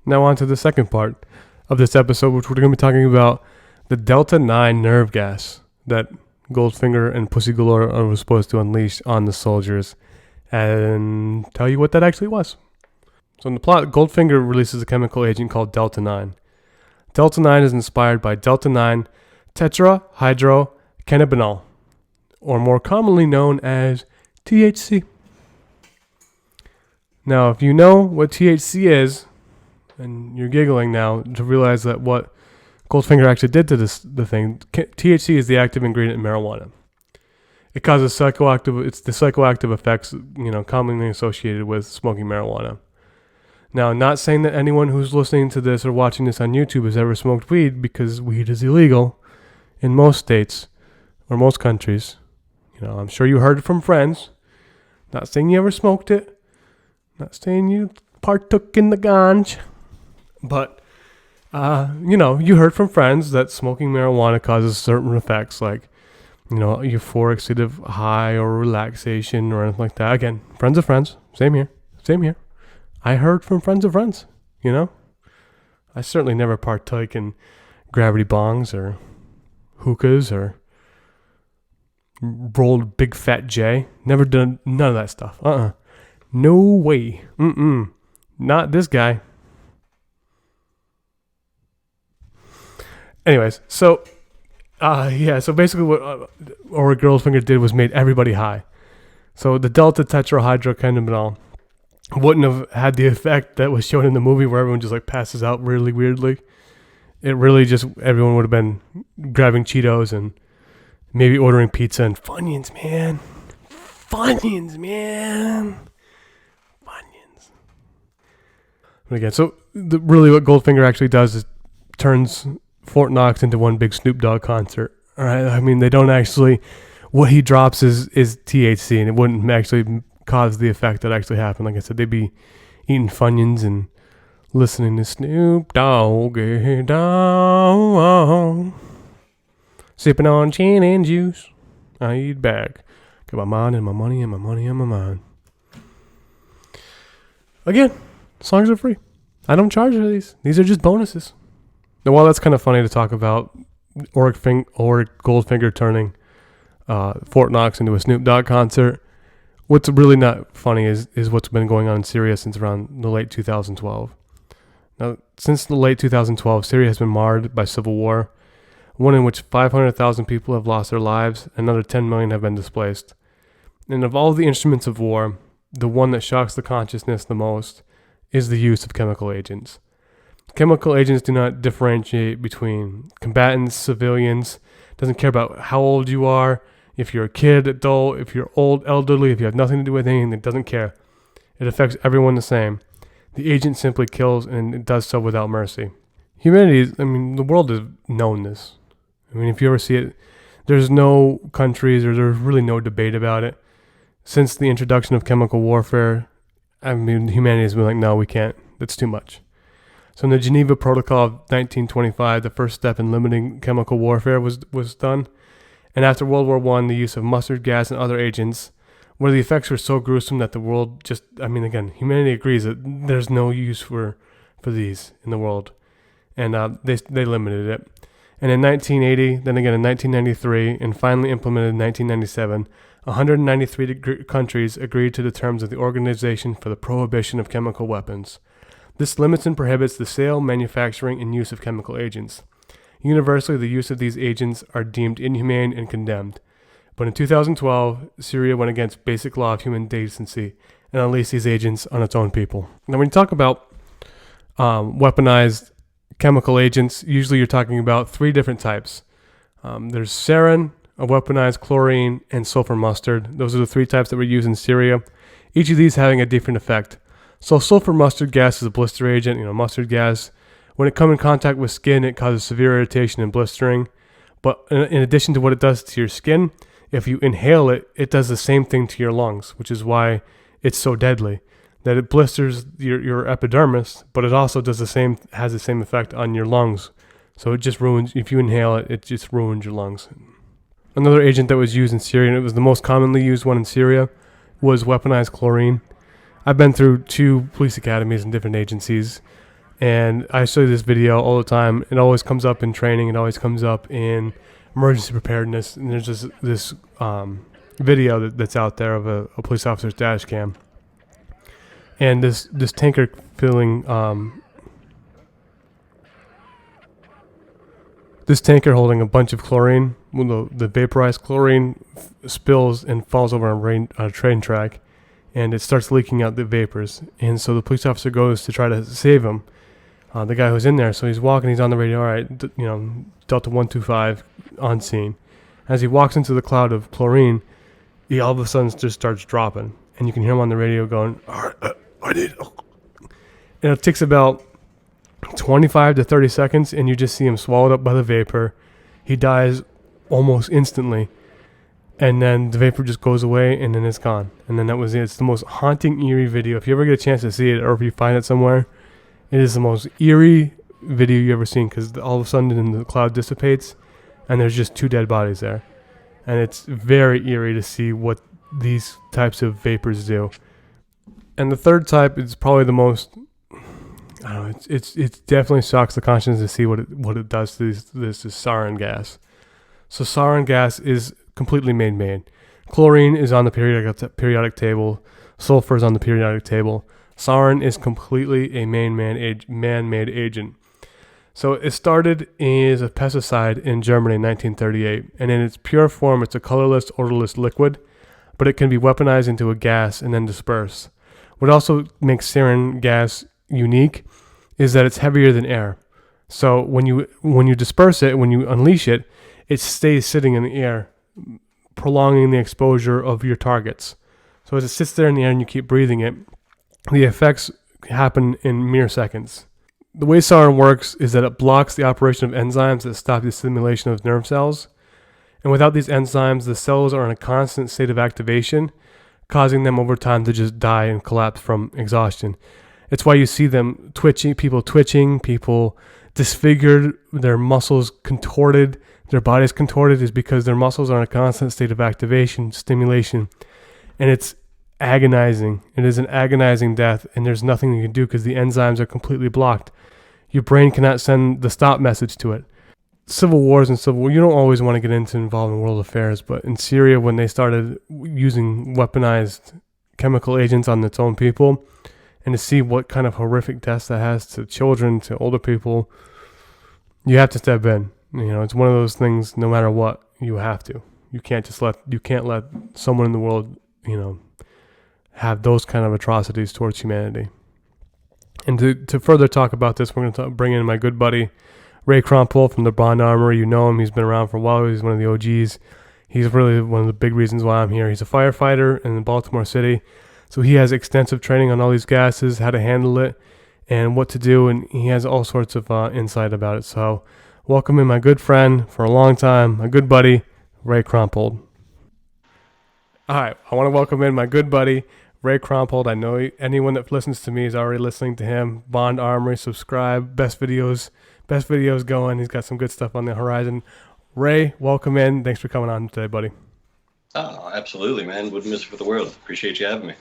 Now on to the second part of this episode, which we're going to be talking about the Delta 9 nerve gas that Goldfinger and Pussy Galore were supposed to unleash on the soldiers, and tell you what that actually was. So in the plot, Goldfinger releases a chemical agent called Delta 9. Delta 9 is inspired by Delta 9 tetrahydrocannabinol, or more commonly known as THC. Now, if you know what THC is, and you're giggling now to realize that what Goldfinger actually did to the thing, THC is the active ingredient in marijuana. It causes it's the psychoactive effects, commonly associated with smoking marijuana. Now, I'm not saying that anyone who's listening to this or watching this on YouTube has ever smoked weed, because weed is illegal in most states or most countries. I'm sure you heard it from friends. Not saying you ever smoked it. Not saying you partook in the ganj. But, you heard from friends that smoking marijuana causes certain effects like, euphoric state of high or relaxation or anything like that. Again, friends of friends. Same here. I heard from friends of friends, I certainly never partake in gravity bongs or hookahs or rolled big fat J. Never done none of that stuff. No way. Not this guy. Anyways, so basically what Goldfinger did was made everybody high. So the Delta tetrahydrocannabinol wouldn't have had the effect that was shown in the movie where everyone just like passes out really weirdly. It really just, everyone would have been grabbing Cheetos and maybe ordering pizza and Funyuns, man. But again, so really what Goldfinger actually does is turns Fort Knox into one big Snoop Dogg concert. All right, I mean, they don't actually, what he drops is THC, and it wouldn't actually cause the effect that actually happened. Like I said, they'd be eating Funyuns and listening to Snoop Dogg, sipping on gin and juice. I eat back. Got my mind and my money and my money and my mind. Again, songs are free. I don't charge for these. These are just bonuses. Now, while that's kind of funny to talk about, Goldfinger turning Fort Knox into a Snoop Dogg concert, what's really not funny is what's been going on in Syria since around the late 2012. Now, since the late 2012, Syria has been marred by civil war, one in which 500,000 people have lost their lives and another 10 million have been displaced. And of all the instruments of war, the one that shocks the consciousness the most is the use of chemical agents. Chemical agents do not differentiate between combatants, civilians, doesn't care about how old you are, if you're a kid, adult, if you're old, elderly, if you have nothing to do with anything, it doesn't care. It affects everyone the same. The agent simply kills, and it does so without mercy. The world has known this. If you ever see it, there's no countries or there's really no debate about it. Since the introduction of chemical warfare, humanity has been like, no, we can't. That's too much. So in the Geneva Protocol of 1925, the first step in limiting chemical warfare was done. And after World War I, the use of mustard gas and other agents, where the effects were so gruesome that the world humanity agrees that there's no use for these in the world. And they limited it. And in 1980, then again in 1993, and finally implemented in 1997, 193 countries agreed to the terms of the Organization for the Prohibition of Chemical Weapons. This limits and prohibits the sale, manufacturing, and use of chemical agents. Universally, the use of these agents are deemed inhumane and condemned. But in 2012, Syria went against basic law of human decency and unleashed these agents on its own people. Now, when you talk about weaponized chemical agents, usually you're talking about three different types. There's sarin, a weaponized chlorine, and sulfur mustard. Those are the three types that were used in Syria, each of these having a different effect. So sulfur mustard gas is a blister agent, mustard gas. When it comes in contact with skin, it causes severe irritation and blistering. But in addition to what it does to your skin, if you inhale it, it does the same thing to your lungs, which is why it's so deadly. That it blisters your epidermis, but it also has the same effect on your lungs. So it just ruins, if you inhale it, it just ruins your lungs. Another agent that was used in Syria, and it was the most commonly used one in Syria, was weaponized chlorine. I've been through 2 police academies and different agencies. And I show this video all the time. It always comes up in training. It always comes up in emergency preparedness. And there's just this video that's out there of a police officer's dash cam. And this tanker filling this tanker holding a bunch of chlorine. Well, the vaporized chlorine spills and falls over on a train track, and it starts leaking out the vapors. And so the police officer goes to try to save him, the guy who's in there. So he's walking, he's on the radio, all right, Delta 125 on scene. As he walks into the cloud of chlorine, he all of a sudden just starts dropping. And you can hear him on the radio going, all right, I need. And it takes about 25 to 30 seconds, and you just see him swallowed up by the vapor. He dies almost instantly. And then the vapor just goes away, and then it's gone. And then that was it. It's the most haunting, eerie video. If you ever get a chance to see it, or if you find it somewhere, it is the most eerie video you ever seen, because all of a sudden the cloud dissipates, and there's just 2 dead bodies there. And it's very eerie to see what these types of vapors do. And the third type is probably the most, I don't know, it's definitely shocks the conscience to see what it does to this is sarin gas. So sarin gas is completely man-made. Chlorine is on the periodic table. Sulfur is on the periodic table. Sarin is completely a man-made agent. So it started as a pesticide in Germany in 1938, and in its pure form, it's a colorless, odorless liquid, but it can be weaponized into a gas and then disperse. What also makes sarin gas unique is that it's heavier than air. So when you disperse it, when you unleash it, it stays sitting in the air, prolonging the exposure of your targets. So as it sits there in the air and you keep breathing it, the effects happen in mere seconds. The way sarin works is that it blocks the operation of enzymes that stop the stimulation of nerve cells. And without these enzymes, the cells are in a constant state of activation, causing them over time to just die and collapse from exhaustion. It's why you see them twitching, people disfigured, their muscles contorted, their bodies contorted, is because their muscles are in a constant state of activation, stimulation, and it's agonizing. It is an agonizing death, and there's nothing you can do because the enzymes are completely blocked. Your brain cannot send the stop message to it. Civil wars and civil war, you don't always want to get into involving world affairs, but in Syria, when they started using weaponized chemical agents on its own people, and to see what kind of horrific deaths that has to children, to older people, you have to step in. It's one of those things, no matter what, you have to. You can't let someone in the world, have those kind of atrocities towards humanity. And to further talk about this, we're going to bring in my good buddy, Ray Kromphold from the Bond Armory. You know him. He's been around for a while. He's one of the OGs. He's really one of the big reasons why I'm here. He's a firefighter in Baltimore City. So he has extensive training on all these gases, how to handle it, and what to do. And he has all sorts of insight about it. So welcome in my good friend for a long time, my good buddy, Ray Kromphold. All right. I want to welcome in my good buddy, Ray Kromphold. I know anyone that listens to me is already listening to him. Bond Armory, subscribe. Best videos going. He's got some good stuff on the horizon. Ray, welcome in. Thanks for coming on today, buddy. Oh, absolutely, man. Wouldn't miss it for the world. Appreciate you having me.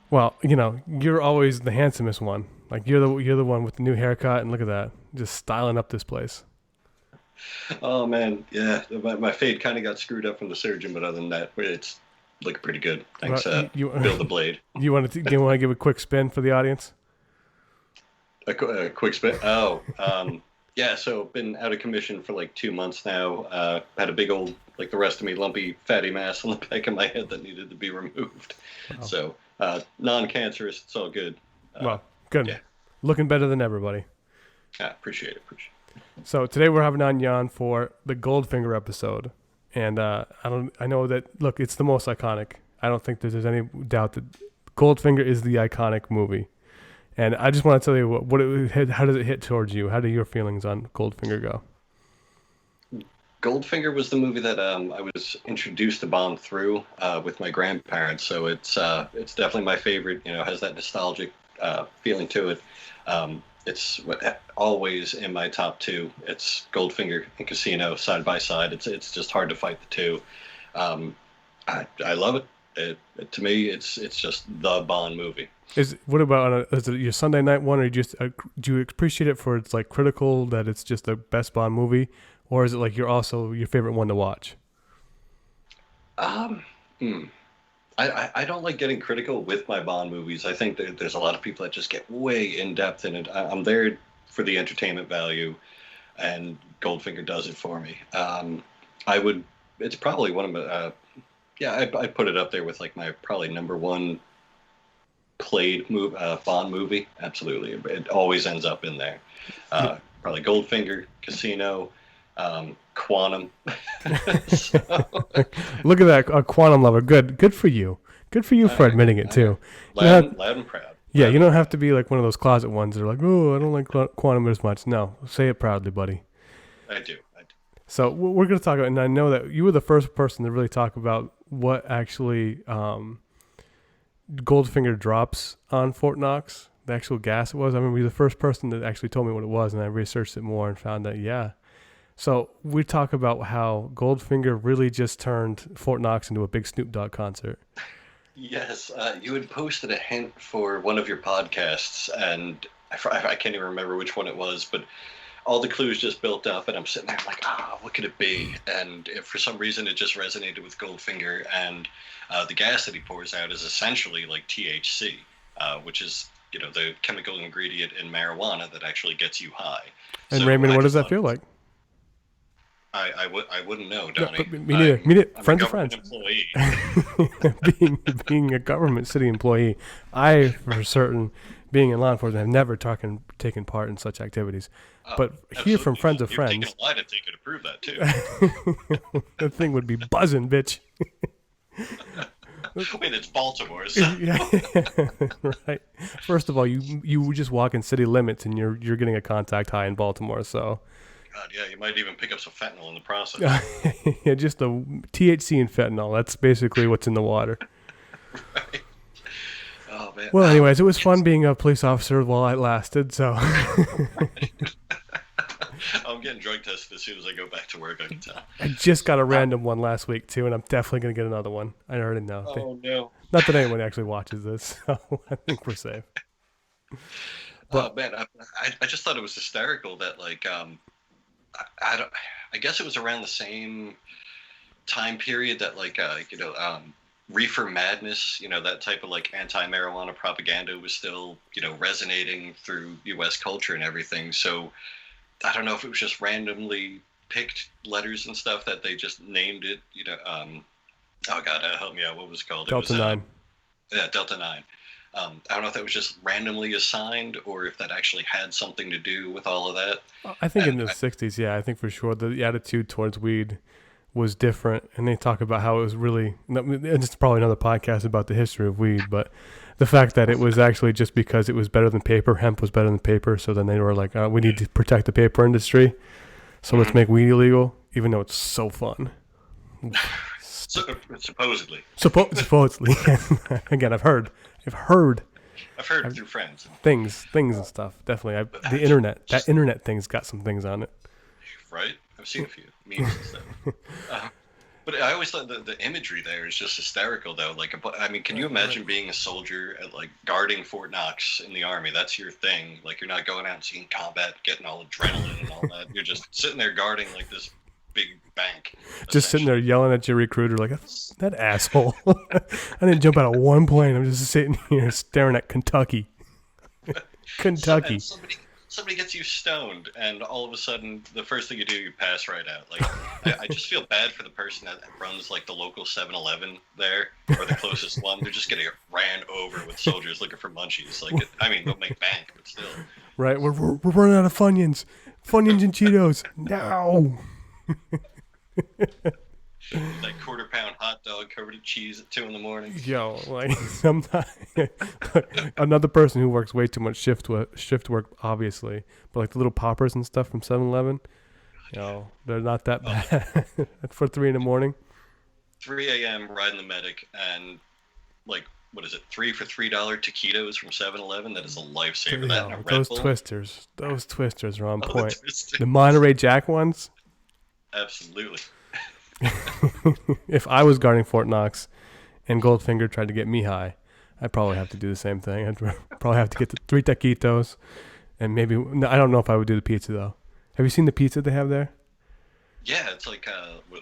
Well, you're always the handsomest one. Like you're the one with the new haircut, and look at that, just styling up this place. Oh man, yeah. My fade kind of got screwed up from the surgeon, but other than that, it's looking pretty good. Thanks, Bill the Blade. Do you want to give a quick spin for the audience? A quick spin. Oh, yeah. So been out of commission for like 2 months now. Had a big old, like the rest of me, lumpy fatty mass on the back of my head that needed to be removed. Wow. So non-cancerous. It's all good. Well, good. Yeah. Looking better than ever, buddy. Appreciate it. So today we're having on Jan for the Goldfinger episode, and I know that, look, it's the most iconic. I don't think there's any doubt that Goldfinger is the iconic movie, and I just want to tell you how does it hit towards you? How do your feelings on Goldfinger go? Goldfinger was the movie that I was introduced to Bond through with my grandparents, so it's definitely my favorite. Has that nostalgic feeling to it. It's always in my top 2. It's Goldfinger and Casino side by side. It's just hard to fight the two. I love it. To me, it's just the Bond movie. What about is it your Sunday night one, or you just do you appreciate it for its like critical that it's just the best Bond movie, or is it like you're also your favorite one to watch? Um, hmm. I don't like getting critical with my Bond movies. I think there's a lot of people that just get way in depth in it. I'm there for the entertainment value, and Goldfinger does it for me. I would. It's probably one of my. Yeah, I put it up there with like my probably number one played Bond movie. Absolutely, it always ends up in there. Probably Goldfinger, Casino, Quantum. So, Look at that, a Quantum lover. Good for you. Good for you for admitting it too. Loud and proud. Yeah, you don't have to be like one of those closet ones that are like, oh, I don't like Quantum as much. No, say it proudly, buddy. I do. So we're going to talk about, and I know that you were the first person to really talk about what actually Goldfinger drops on Fort Knox, the actual gas it was. I remember you were the first person that actually told me what it was, and I researched it more and found that, yeah. So we talk about how Goldfinger really just turned Fort Knox into a big Snoop Dogg concert. Yes, you had posted a hint for one of your podcasts, and I can't even remember which one it was, but all the clues just built up, and I'm sitting there like, what could it be? And if for some reason it just resonated with Goldfinger, and the gas that he pours out is essentially like THC, which is the chemical ingredient in marijuana that actually gets you high. And so Raymond, what does that feel like? I wouldn't know, Donnie. No, me neither. I'm friends a of friends. Employee. being a government city employee, I for certain, being in law enforcement, have never taken part in such activities. But hear from friends of friends. You've taken a lie detector to prove that too. That thing would be buzzing, bitch. Wait, it's Baltimore. So. Yeah, right. First of all, you just walk in city limits and you're getting a contact high in Baltimore, so. God, yeah, you might even pick up some fentanyl in the process. Yeah, just the THC and fentanyl. That's basically what's in the water. Right. Oh man. Well, anyways, it was fun being a police officer while it lasted. So. I'm getting drug tested as soon as I go back to work. I can tell. I just got a random one last week too, and I'm definitely gonna get another one. I already know. Oh no. Not that anyone actually watches this, so I think we're safe. But man, I just thought it was hysterical that like I guess it was around the same time period that like reefer madness, that type of like anti-marijuana propaganda was still resonating through U.S. culture and everything. So I don't know if it was just randomly picked letters and stuff that they just named it. Oh God, help me out. What was it called? Delta 9. Yeah, Delta 9. I don't know if that was just randomly assigned or if that actually had something to do with all of that. I think in the 60s, yeah, I think for sure the attitude towards weed was different. And they talk about how it was really, and it's probably another podcast about the history of weed, but the fact that it was actually just because it was better than paper, hemp was better than paper. So then they were like, we need to protect the paper industry. So let's make weed illegal, even though it's so fun. Supposedly. Supposedly. Again, I've heard through friends. Things and stuff. Definitely. The internet. That internet thing's got some things on it. Right? I've seen a few memes and stuff. But I always thought the imagery there is just hysterical, though. Like, I mean, can you imagine being a soldier at like guarding Fort Knox in the Army? That's your thing. Like, you're not going out and seeing combat, getting all adrenaline and all that. You're just sitting there guarding like this big bank. Just sitting there yelling at your recruiter like, that asshole. I didn't jump out of one plane. I'm just sitting here staring at Kentucky. Kentucky. Somebody gets you stoned, and all of a sudden, the first thing you do, you pass right out. Like, I just feel bad for the person that runs like the local 7-Eleven there, or the closest one. They're just getting ran over with soldiers looking for munchies. Like, they'll make bank, but still. Right, we're running out of Funyuns and Cheetos. No. That quarter-pound hot dog covered in cheese at 2 a.m. Yo, like sometimes another person who works way too much shift work, obviously, but like the little poppers and stuff from 7-Eleven, they're not that bad for 3 a.m. 3 a.m. riding the medic, and like, what is it? 3 for $3 taquitos from 7-Eleven. That is a lifesaver. Those twisters are on point. The Monterey Jack ones. Absolutely. If I was guarding Fort Knox and Goldfinger tried to get me high, I'd probably have to do the same thing. I'd probably have to get the 3 taquitos, and maybe I don't know if I would do the pizza though. Have you seen the pizza they have there? Yeah, it's like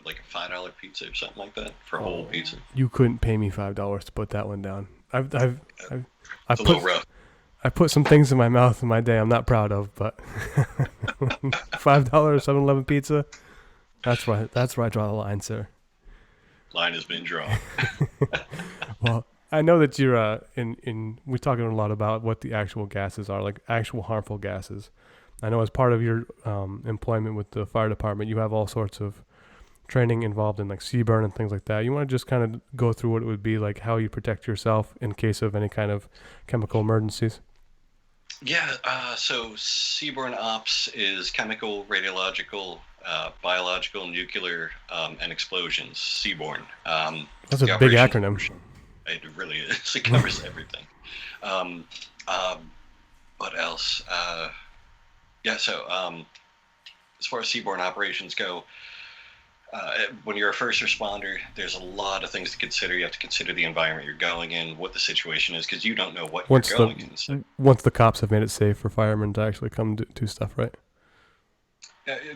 like a $5 pizza or something like that for a whole pizza. You couldn't pay me $5 to put that one down. I've It's a little rough. I put some things in my mouth in my day I'm not proud of, but $5 7-Eleven pizza, that's where I draw the line, sir. Line has been drawn. Well, I know that you're we're talking a lot about what the actual gases are, like actual harmful gases. I know as part of your employment with the fire department, you have all sorts of training involved in like CBurn and things like that. You want to just kind of go through what it would be like, how you protect yourself in case of any kind of chemical emergencies? Yeah, so seaborne ops is chemical, radiological, biological, nuclear, and explosions. Seaborne. That's a big acronym. It really is. It covers everything. What else? So as far as seaborne operations go, when you're a first responder, there's a lot of things to consider. You have to consider the environment you're going in, what the situation is, because you don't know what you're going in. So, once the cops have made it safe for firemen to actually come do stuff, right?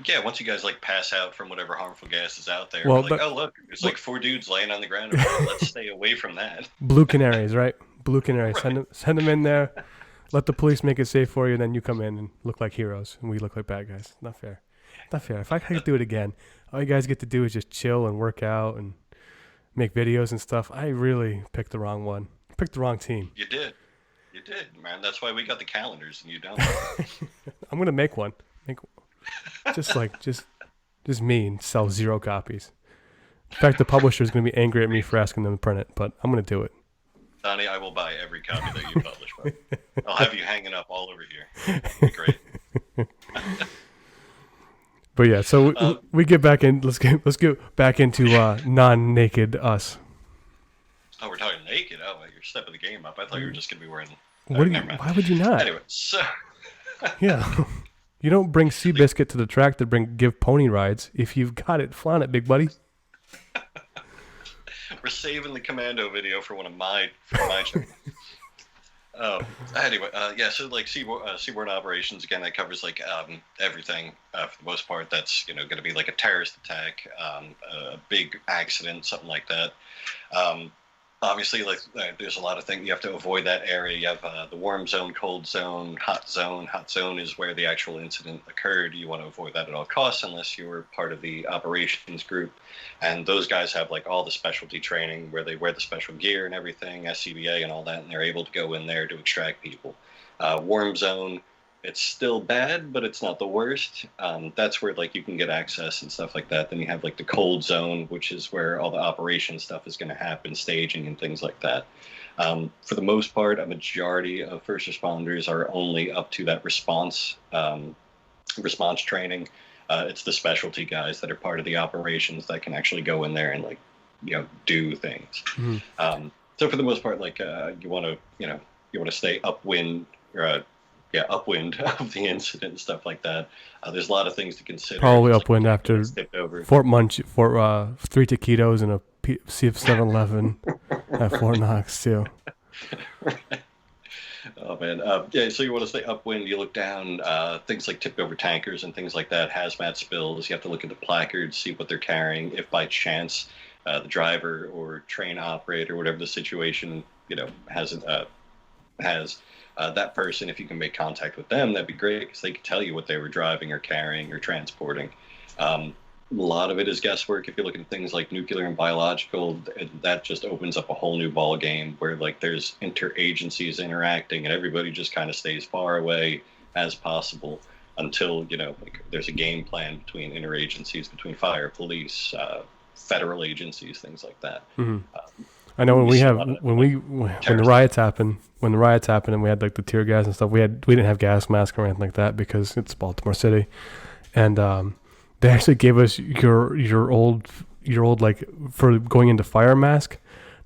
Yeah, once you guys like pass out from whatever harmful gas is out there, well, like, oh look, there's like 4 dudes laying on the ground. Let's stay away from that. Blue canaries, right? Blue canaries. Right. Send them in there. Let the police make it safe for you, and then you come in and look like heroes, and we look like bad guys. Not fair. Not fair. If I could do it again, all you guys get to do is just chill and work out and make videos and stuff. I really picked the wrong one. Picked the wrong team. You did, man. That's why we got the calendars and you don't. I'm gonna make one. Just me and sell 0 copies. In fact, the publisher's gonna be angry at me for asking them to print it, but I'm gonna do it. Donnie, I will buy every copy that you publish. I'll have you hanging up all over here. Great. But yeah, so we get back in. Let's get back into non-naked us. Oh, we're talking naked. Oh, you're stepping the game up. I thought you were just gonna be wearing. Why would you not? Anyway, so. Yeah, you don't bring Seabiscuit to the track to give pony rides. If you've got it, flaunt it, big buddy. We're saving the commando video for one of my channels. Anyway, so like seaborne operations, again, that covers like everything for the most part. That's going to be like a terrorist attack, a big accident, something like that. Obviously, like there's a lot of things you have to avoid that area. You have the warm zone, cold zone, hot zone. Hot zone is where the actual incident occurred. You want to avoid that at all costs unless you were part of the operations group. And those guys have like all the specialty training where they wear the special gear and everything, SCBA and all that, and they're able to go in there to extract people. Warm zone, it's still bad, but it's not the worst. That's where like you can get access and stuff like that. Then you have like the cold zone, which is where all the operation stuff is going to happen, staging and things like that. For the most part, a majority of first responders are only up to that response training. It's the specialty guys that are part of the operations that can actually go in there and like do things. Mm-hmm. So for the most part, like you want to stay upwind or upwind of the incident and stuff like that. There's a lot of things to consider. Probably upwind after Fort 3 taquitos and a sea of 7-Eleven at Fort Knox too. Right. Oh man, so you want to stay upwind. You look down, things like tipped over tankers and things like that, hazmat spills. You have to look at the placards, see what they're carrying. If by chance the driver or train operator, whatever the situation, has that person, if you can make contact with them, that'd be great because they can tell you what they were driving or carrying or transporting. A lot of it is guesswork. If you're looking at things like nuclear and biological, that just opens up a whole new ball game where like there's interagencies interacting and everybody just kind of stays far away as possible until like there's a game plan between interagencies, between fire, police, federal agencies, things like that. Mm-hmm. I know when the riots happened and we had like the tear gas and stuff, we didn't have gas masks or anything like that because it's Baltimore City, and they actually gave us your old like for going into fire mask,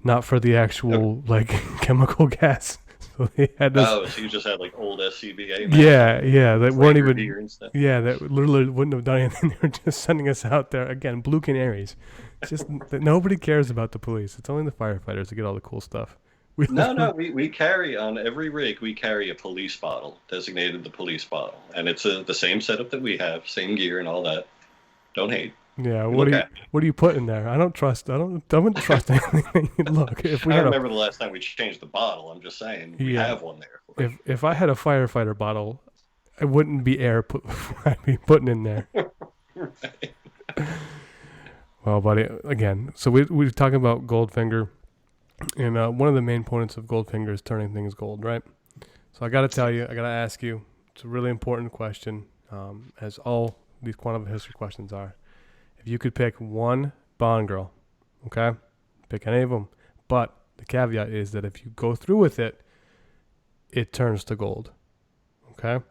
not for the actual like chemical gas. So they had this. Oh, so you just had like old SCBA masks? Yeah, that weren't even. Yeah, that literally wouldn't have done anything. They were just sending us out there again, blue canaries, It's just that nobody cares about the police. It's only the firefighters that get all the cool stuff. No, we carry on every rig. We carry a police bottle designated the police bottle, and it's the same setup that we have, same gear and all that. Don't hate. Yeah, what do you put in there? I don't trust anything. Look, if we I had remember the last time we changed the bottle. I'm just saying we have one there. If I had a firefighter bottle, it wouldn't be air I'd be putting in there. Right. Well, buddy, again, so we're talking about Goldfinger, and one of the main points of Goldfinger is turning things gold, right? So I got to tell you, I got to ask you, it's a really important question, as all these quantum history questions are. If you could pick one Bond girl, okay, pick any of them, but the caveat is that if you go through with it, it turns to gold, okay?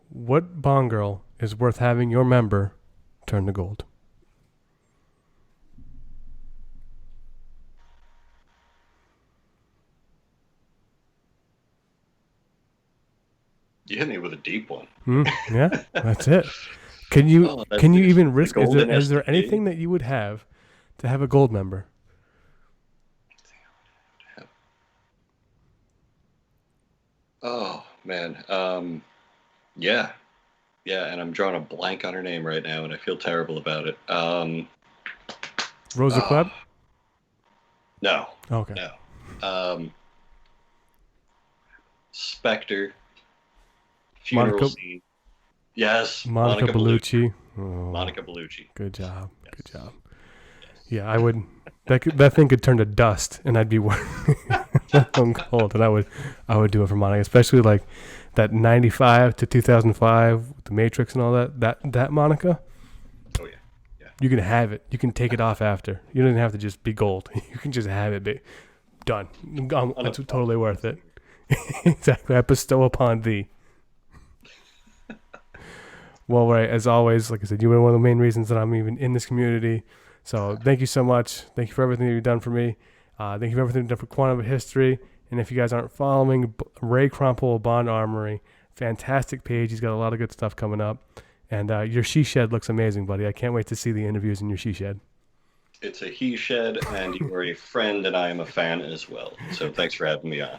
What Bond girl is worth having your member turn to gold? You hit me with a deep one. Yeah, that's it. Can you even risk? Is there anything that you would have to have a gold member? Oh man, yeah, and I'm drawing a blank on her name right now, and I feel terrible about it. Rosa Klebb? No. Okay. No. Spectre. Funeral scene. Yes. Monica Bellucci. Oh, Monica Bellucci. Good job. Yes. Good job. Yes. Yeah, I would. That thing could turn to dust, and I'd be cold, and I would do it for Monica, especially like that 95 to 2005, the Matrix and all that. That Monica. Oh yeah. Yeah. You can have it. You can take it off after. You don't have to just be gold. You can just have it. Done. It's totally worth it. Exactly. I bestow upon thee. Well, Ray, as always, like I said, you were one of the main reasons that I'm even in this community. So thank you so much. Thank you for everything that you've done for me. Thank you for everything you've done for Quantum History. And if you guys aren't following Ray Kromphold Bond Armory, fantastic page. He's got a lot of good stuff coming up. And your she shed looks amazing, buddy. I can't wait to see the interviews in your she shed. It's a he shed, and you are a friend, and I am a fan as well. So thanks for having me on.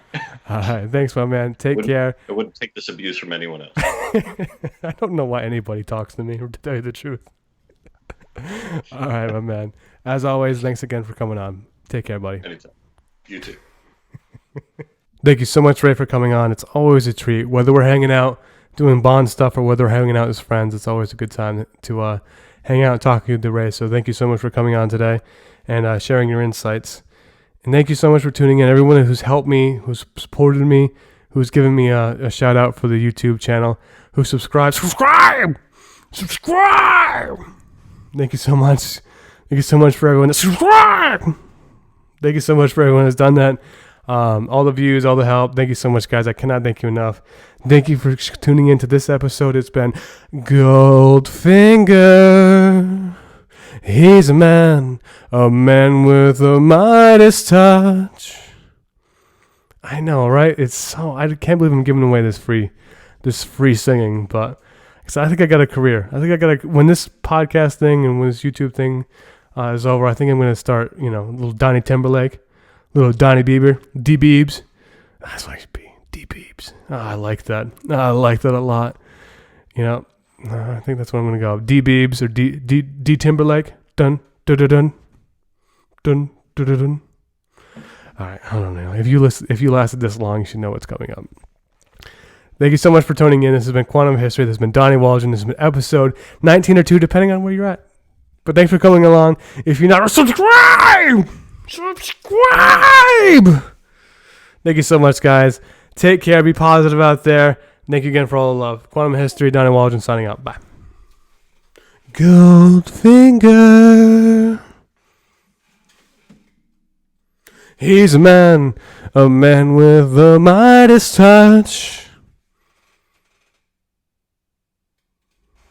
All right. Thanks, my man. Take care. I wouldn't take this abuse from anyone else. I don't know why anybody talks to me, to tell you the truth. All right, my man. As always, thanks again for coming on. Take care, buddy. Anytime. You too. Thank you so much, Ray, for coming on. It's always a treat. Whether we're hanging out doing Bond stuff or whether we're hanging out as friends, it's always a good time to hang out and talk to you, Ray. So thank you so much for coming on today and sharing your insights. And thank you so much for tuning in. Everyone who's helped me, who's supported me, who's given me a shout out for the YouTube channel, who subscribe. Thank you so much. Thank you so much for everyone that subscribe. Thank you so much for everyone who's done that. All the views, all the help. Thank you so much, guys. I cannot thank you enough. Thank you for tuning into this episode. It's been Goldfinger. He's a man with a Midas touch. I know, right? I can't believe I'm giving away this free singing, but I think I got a career. When this podcast thing and when this YouTube thing is over, I think I'm going to start, little Donnie Timberlake, little Donnie Bieber, D-Biebs. That's what I should be, D-Biebs. I like that. I like that a lot. I think that's what I'm going to go. D-Biebs or D Timberlake. Dun, dun, dun, dun. Dun, dun, dun, dun. All right, I don't know. If you lasted this long, you should know what's coming up. Thank you so much for tuning in. This has been Quantum History. This has been Donnie Waldron. This has been episode 19 or 2, depending on where you're at. But thanks for coming along. If you're not, subscribe! Thank you so much, guys. Take care. Be positive out there. Thank you again for all the love. Quantum History, Donnie Waldron signing out. Bye. Goldfinger. He's a man with a Midas touch.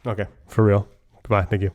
Okay, for real. Goodbye. Thank you.